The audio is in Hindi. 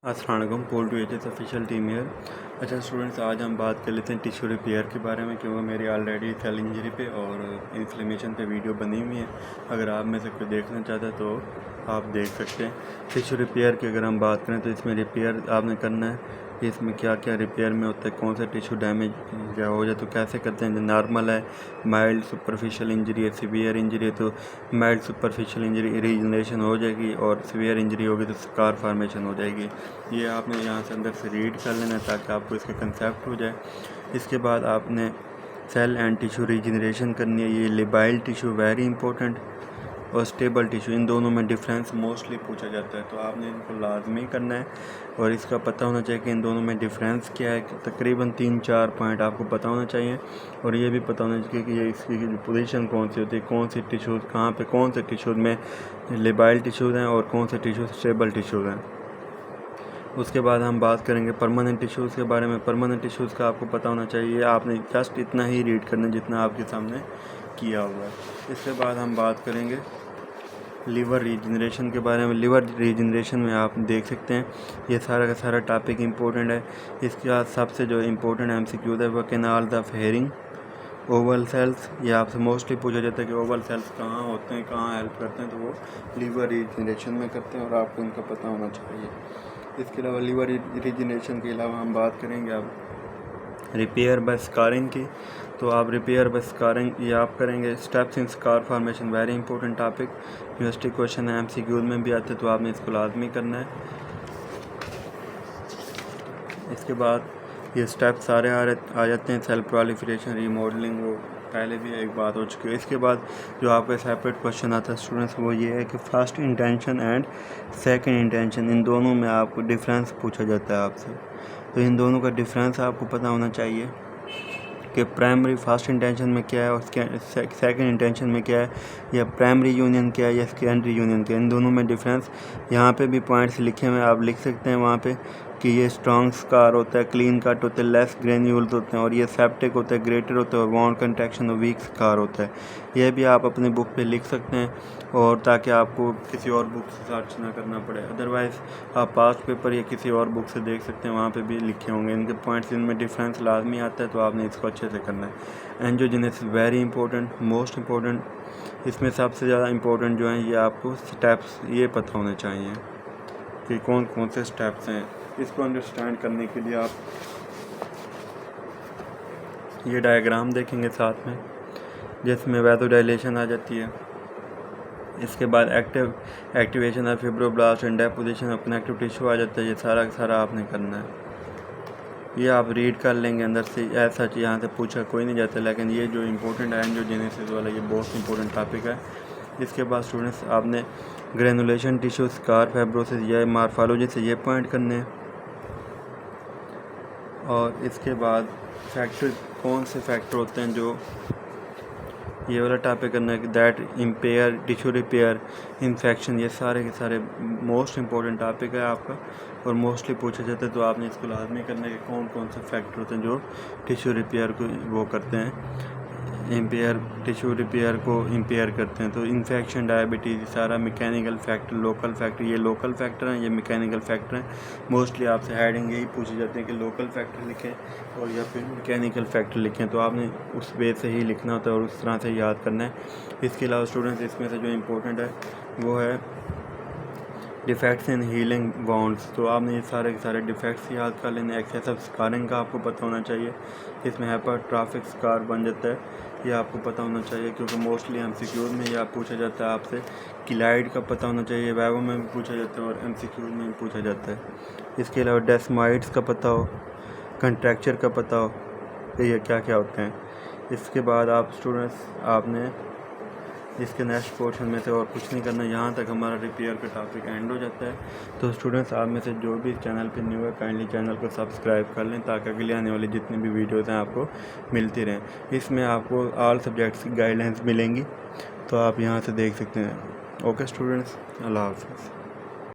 अस्सलाम वालेकुम। Pole to ages official team here. अच्छा स्टूडेंट्स, आज हम बात कर लेते हैं टिश्यू रिपेयर के बारे में, क्योंकि मेरी ऑलरेडी सेल इंजरी पे और इन्फ्लेमेशन पे वीडियो बनी हुई है। अगर आप में से कोई देखना चाहता है तो आप देख सकते हैं। टिश्यू रिपेयर की अगर हम बात करें तो इसमें रिपेयर आपने करना है। इसमें क्या क्या रिपेयर में होता है, कौन सा टिश्यू डैमेज या हो जाए तो कैसे करते हैं। जो नॉर्मल है, माइल्ड सुपरफिशियल इंजरी है, सीवियर इंजरी है तो माइल्ड सुपरफिशियल इंजरी रीजनरेशन हो जाएगी, और सीवियर इंजरी होगी तो स्कार फॉर्मेशन हो जाएगी। ये आपने यहाँ से अंदर से रीड कर लेना ताकि आपको इसका कंसेप्ट हो जाए। इसके बाद आपने सेल एंड टिश्यू रीजनरेशन करनी है। ये लिबाइल टिश्यू वेरी इंपॉर्टेंट और स्टेबल टिश्यू, इन दोनों में डिफरेंस मोस्टली पूछा जाता है, तो आपने इनको लाजमी करना है और इसका पता होना चाहिए कि इन दोनों में डिफरेंस क्या है। तकरीबन 3-4 पॉइंट आपको पता होना चाहिए, और ये भी पता होना चाहिए कि ये इसकी पोजीशन कौन सी होती है, कौन सी टिश्यूज़ कहाँ पे, कौन से टिश्यूज़ में लिबाइल टिश्यूज़ हैं और कौन से टिश्यूज़ स्टेबल टिश्यूज़ हैं। उसके बाद हम बात करेंगे परमानेंट टिश्यूज़ के बारे में। परमानेंट टिश्यूज़ का आपको पता होना चाहिए, आपने जस्ट इतना ही रीड करना है जितना आपके सामने किया हुआ है। इसके बाद हम बात करेंगे लीवर रीजनरेशन के बारे में। लीवर रीजनरेशन में आप देख सकते हैं ये सारा का सारा टॉपिक इम्पोर्टेंट है। इसके बाद सबसे जो इम्पोर्टेंट MCQ है वह canal the fairing oval cells. ये आपसे मोस्टली पूछा जाता है कि ओवल सेल्स कहाँ होते हैं, कहाँ हेल्प करते हैं, तो वो लीवर रीजनरेशन में करते हैं और आपको इनका पता होना चाहिए। इसके अलावा लीवर रीजनरेशन के अलावा हम बात करेंगे अब रिपेयर बाय स्कारिंग की। तो आप रिपेयर बाय स्कारिंग ये आप करेंगे। Steps in scar formation very important topic, university question है, MCQ में भी आते हैं, तो आपने इसको लाजमी करना है। इसके बाद ये स्टेप सारे आ जाते हैं। सेल प्रोलिफरेशन, रीमॉडलिंग, वो पहले भी एक बात हो चुकी है। इसके बाद जो आपका सेपरेट क्वेश्चन आता है स्टूडेंट्स, वो ये है कि first intention and second intention, इन दोनों में आपको डिफरेंस पूछा जाता है आपसे। तो इन दोनों का डिफरेंस आपको पता होना चाहिए कि प्राइमरी फर्स्ट इंटेंशन में क्या है और सेकंड इंटेंशन में क्या है, या प्राइमरी यूनियन क्या है या सेकेंडरी यूनियन क्या है। इन दोनों में डिफरेंस यहाँ पे भी पॉइंट्स लिखे हुए हैं, आप लिख सकते हैं वहाँ पे कि ये स्ट्रॉन्ग स्कार होता है, क्लीन कट होता है, लेस ग्रेन्यूल्स होते हैं, और ये सेप्टिक होता है, ग्रेटर होता है, और वाउंड कंट्रैक्शन और वीक स्कार होता है। ये भी आप अपनी बुक पे लिख सकते हैं, और ताकि आपको किसी और बुक से सर्च ना करना पड़े। अदरवाइज़ आप पास्ट पेपर या किसी और बुक से देख सकते हैं, वहाँ पे भी लिखे होंगे इनके पॉइंट्स। इनमें डिफरेंस लाजमी आता है, तो आपने इसको अच्छे से करना है। Angiogenesis very important, most important. इसमें सबसे ज़्यादा इंपॉर्टेंट जो है ये आपको स्टेप्स ये पता होने चाहिए कि कौन कौन से स्टेप्स हैं। इसको अंडरस्टैंड करने के लिए आप ये डायग्राम देखेंगे साथ में, जिसमें वैसोडाइलेशन आ जाती है। इसके बाद activation of fibroblast and deposition of connective tissue आ जाता है। ये सारा का सारा आपने करना है। ये आप रीड कर लेंगे अंदर से, ऐसा यहाँ से पूछा कोई नहीं जाता, लेकिन ये जो इम्पोर्टेंट है एंजियोजेनेसिस वाला, ये बहुत इंपॉर्टेंट टॉपिक है। इसके बाद स्टूडेंट्स आपने ग्रेनुलेशन टिश्यू, स्कार, फाइब्रोसिस या मार्फोलॉजी से ये पॉइंट करने हैं। और इसके बाद फैक्टर, कौन से फैक्टर होते हैं जो ये वाला टॉपिक करना है कि that empire tissue repair infection. ये सारे के सारे मोस्ट इंपॉर्टेंट टॉपिक है आपका, और मोस्टली पूछा जाता है, तो आपने इसको लाजमी करना है कि कौन कौन से फैक्टर होते हैं जो टिश्यू रिपेयर को वो करते हैं, टिश्यू रिपेयर को इम्पेयर करते हैं। तो इन्फेक्शन, डायबिटीज़, सारा मैकेनिकल फैक्टर, लोकल फैक्टर, ये लोकल फैक्टर हैं, ये मैकेनिकल फैक्टर हैं। मोस्टली आपसे हेडिंग यही पूछी जाती है कि लोकल फैक्टर लिखें और या फिर मैकेनिकल फैक्टर लिखें, तो आपने उस वे से ही लिखना होता है और उस तरह से याद करना है। इसके अलावा स्टूडेंट्स इसमें से जो इम्पोर्टेंट है वो है डिफेक्ट्स इन हीलिंग वाउंड्स। तो आपने ये सारे के सारे डिफेक्ट्स याद कर लेने। एक्सेसिव स्कारिंग का आपको पता होना चाहिए, इसमें हाइपरट्रॉफिक स्कार बन जाता है, ये आपको पता होना चाहिए, क्योंकि मोस्टली MCQ में यह पूछा जाता है आपसे। किलाइड का पता होना चाहिए, वाइवा में भी पूछा जाता है और MCQ में भी पूछा जाता है। इसके अलावा डेस्माइड्स का पता हो, कंट्रैक्चर का पता हो, ये क्या क्या होते हैं। इसके बाद आप स्टूडेंट्स आपने इसके नेक्स्ट पोर्शन में से और कुछ नहीं करना। यहाँ तक हमारा रिपेयर का टॉपिक एंड हो जाता है। तो स्टूडेंट्स आप में से जो भी चैनल पे न्यू है, काइंडली चैनल को सब्सक्राइब कर लें ताकि अगले आने वाली जितनी भी वीडियोज़ हैं आपको मिलती रहें। इसमें आपको ऑल सब्जेक्ट्स की गाइडलाइंस मिलेंगी, तो आप यहाँ से देख सकते हैं। ओके स्टूडेंट्स, अल्लाह हाफ़िज़।